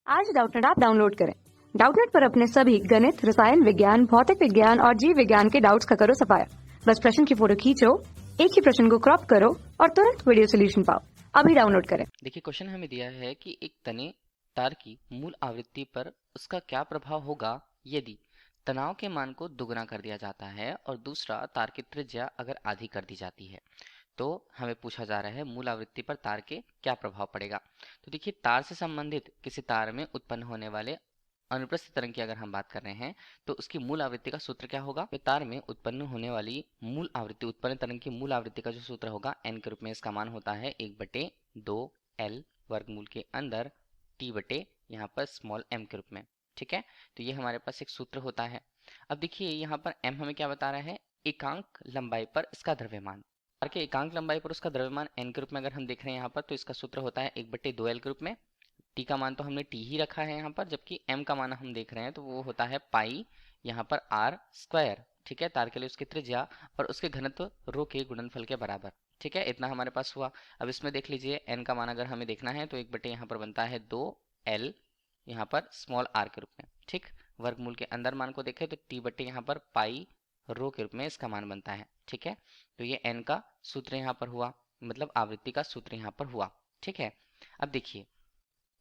आज Doubtnut app download करें। Doubtnut पर अपने सभी गणित, रसायन विज्ञान, भौतिक विज्ञान और जीव विज्ञान के डाउट्स का करो सफाया। बस प्रश्न की फोटो खींचो, एक ही प्रश्न को क्रॉप करो और तुरंत वीडियो सोल्यूशन पाओ। अभी डाउनलोड करें। देखिए, क्वेश्चन हमें दिया है कि एक तने तार की मूल आवृत्ति पर उसका क्या प्रभाव होगा यदि तनाव के मान को दुगना कर दिया जाता है और दूसरा तार की त्रिज्या अगर आधी कर दी जाती है। तो हमें पूछा जा रहा है मूल आवृत्ति पर तार के क्या प्रभाव पड़ेगा। तो देखिए, तार से संबंधित किसी तार में उत्पन्न होने वाले अनुप्रस्थ तरंग की अगर हम बात कर रहे हैं तो उसकी मूल आवृत्ति का सूत्र क्या होगा। तो तार में उत्पन्न होने वाली मूल आवृत्ति, उत्पन्न तरंग की मूल आवृत्ति का जो सूत्र होगा एन के रूप में, इसका मान होता है 1/2 L वर्गमूल के अंदर टी बटे यहाँ पर स्मॉल m के रूप में। ठीक है, तो ये हमारे पास एक सूत्र होता है। अब देखिए, यहाँ पर m हमें क्या बता रहा है, एकांक लंबाई पर इसका द्रव्यमान। तार के एकांक लंबाई पर उसका द्रव्यमान n के रूप में अगर हम देख रहे हैं यहाँ पर, तो इसका सूत्र होता है 1/2L के रूप में। टी का मान तो हमने टी ही रखा है यहाँ पर, जबकि m का मान हम देख रहे हैं तो वो होता है पाई यहाँ पर r स्क्वायर। ठीक है, तार के लिए उसकी त्रिज्या और उसके घनत्व रो के गुणनफल के बराबर। ठीक है, इतना हमारे पास हुआ। अब इसमें देख लीजिए, n का मान अगर हमें देखना है तो 1/2 यहाँ पर बनता है 2L यहाँ पर स्मॉल r के रूप में। ठीक, वर्गमूल के अंदर मान को देखें तो टी बटे यहाँ पर पाई रो के रूप में इसका मान बनता है। ठीक है, तो ये n का सूत्र यहाँ पर हुआ, मतलब आवृत्ति का सूत्र यहाँ पर हुआ। ठीक है, अब देखिए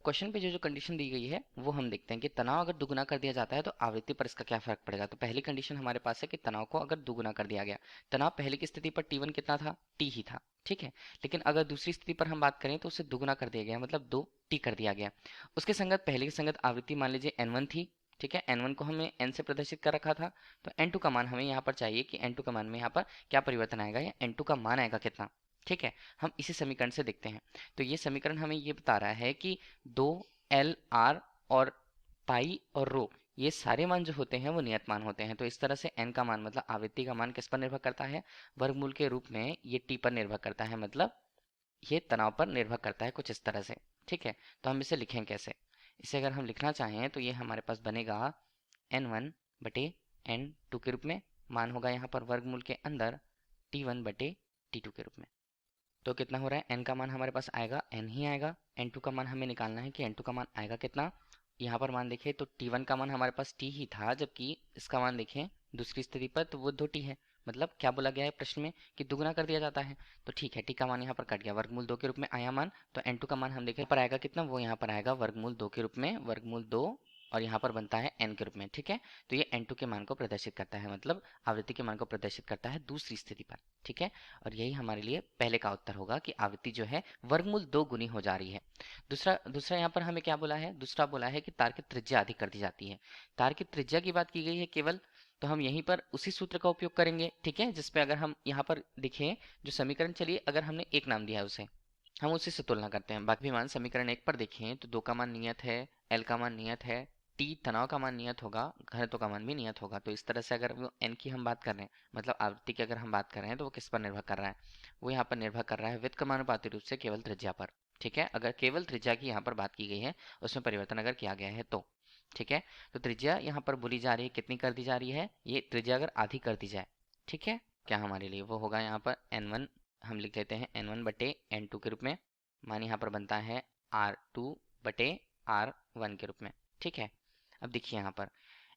क्वेश्चन पे जो कंडीशन दी गई है वो हम देखते हैं कि तनाव अगर दुगुना कर दिया जाता है तो आवृत्ति पर इसका क्या फर्क पड़ेगा। तो पहली कंडीशन हमारे पास है कि तनाव को अगर दुगुना कर दिया गया, तनाव पहले की स्थिति पर T1 कितना था, T ही था। ठीक है, लेकिन अगर दूसरी स्थिति पर हम बात करें तो उसे दुगुना कर दिया गया, मतलब 2T कर दिया गया। उसके संगत पहले की संगत आवृत्ति मान लीजिए N1 थी। ठीक है, N1 को हमें N से प्रदर्शित कर रखा था, तो N2 का मान हमें यहाँ पर चाहिए कि N2 का मान में यहाँ पर क्या परिवर्तन आएगा या N2 का मान आएगा कितना। ठीक है, हम इसी समीकरण से देखते हैं। तो ये समीकरण हमें ये बता रहा है कि 2L R और पाई और रो, ये सारे मान जो होते हैं वो नियत मान होते हैं। तो इस तरह से n का मान, मतलब आवृत्ति का मान किस पर निर्भर करता है, वर्गमूल के रूप में ये t पर निर्भर करता है, मतलब ये तनाव पर निर्भर करता है कुछ इस तरह से। ठीक है, तो हम इसे लिखें कैसे, इसे अगर हम लिखना चाहें तो ये हमारे पास बनेगा N1/N2 के रूप में। मान होगा यहाँ पर वर्गमूल के अंदर T1/T2 के रूप में। तो कितना हो रहा है, n का मान हमारे पास आएगा n ही आएगा। n2 का मान हमें निकालना है कि n2 का मान आएगा कितना। यहाँ पर मान देखें तो t1 का मान हमारे पास t ही था, जबकि इसका मान देखें दूसरी स्थिति पर तो वो 2t है। मतलब क्या बोला गया है प्रश्न में कि दुगुना कर दिया जाता है। तो ठीक है, t का मान यहाँ पर कट गया, वर्गमूल 2 के रूप में आया मान। तो n2 का मान हम देखें पर आएगा कितना, वो यहाँ पर आएगा वर्गमूल 2 के रूप में, वर्गमूल 2 और यहाँ पर बनता है n के रूप में। ठीक है, तो ये n2 के मान को प्रदर्शित करता है, मतलब आवृत्ति के मान को प्रदर्शित करता है दूसरी स्थिति पर। ठीक है, और यही हमारे लिए पहले का उत्तर होगा कि आवृत्ति जो है वर्गमूल 2 गुनी हो जा रही है। दूसरा यहाँ पर हमें क्या बोला है, दूसरा बोला है कि तार की त्रिज्या अधिक कर दी जाती है। तार की त्रिज्या की बात की गई है केवल, तो हम यहीं पर उसी सूत्र का उपयोग करेंगे। ठीक है, जिसपे अगर हम यहाँ पर देखें जो समीकरण, चलिए अगर हमने एक नाम दिया है उसे हम उसी से तुलना करते हैं। बाकी मान समीकरण 1 पर देखें तो 2 का मान नियत है, L का मान नियत है, T तनाव का मान नियत होगा, घनत्व का मान भी नियत होगा। तो इस तरह से अगर वो n की हम बात कर रहे हैं, मतलब आवृत्ति की अगर हम बात कर रहे हैं, तो वो किस पर निर्भर कर रहा है, वो यहाँ पर निर्भर कर रहा है व्युत्क्रमानुपाती रूप से केवल त्रिज्या पर। ठीक है, अगर केवल त्रिज्या की यहाँ पर बात की गई है, उसमें परिवर्तन अगर किया गया है तो। ठीक है, तो त्रिज्या यहाँ पर बोली जा रही है, कितनी कर दी जा रही है, ये त्रिज्या अगर आधी कर दी जाए, ठीक है, क्या हमारे लिए वो होगा यहाँ पर N1, हम लिख लेते हैं N1/N2 के रूप में। मान यहाँ पर बनता है R2/R1 के रूप में। ठीक है, अब देखिए यहाँ पर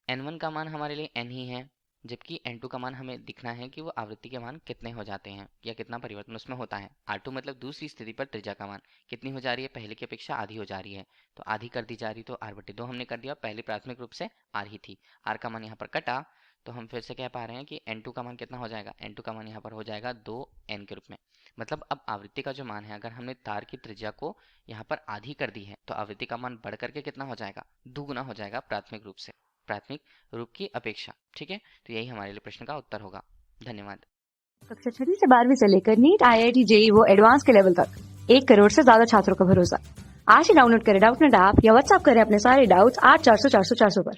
N1 का मान हमारे लिए n ही है, जबकि N2 का मान हमें दिखना है कि वो आवृत्ति के मान कितने हो जाते हैं या कितना परिवर्तन उसमें होता है। R2 मतलब दूसरी स्थिति पर त्रिज्या का मान कितनी हो जा रही है, पहले की अपेक्षा आधी हो जा रही है। तो आधी कर दी जा रही, तो R/2 हमने कर दिया, पहले प्राथमिक रूप से R ही थी, R का मान यहाँ पर कटा, तो हम फिर से कह पा रहे हैं कि N2 का मान कितना हो जाएगा, N2 का मान यहाँ पर हो जाएगा 2n के रूप में। मतलब अब आवृत्ति का जो मान है, अगर हमने तार की त्रिज्या को यहाँ पर आधी कर दी है, तो आवृत्ति का मान बढ़ करके कितना हो जाएगा, दुगुना हो जाएगा प्राथमिक रूप से, प्राथमिक रूप की अपेक्षा। ठीक है, तो यही हमारे लिए प्रश्न का उत्तर होगा। धन्यवाद। कक्षा 6 से 12वीं से लेकर नीट, IIT, JEE वो एडवांस के लेवल तक 1 करोड़ से ज्यादा छात्रों का भरोसा। आज ही डाउनलोड करें डाउटनेट ऐप या व्हाट्सएप करें अपने सारे डाउट्स 8400 400 400 पर।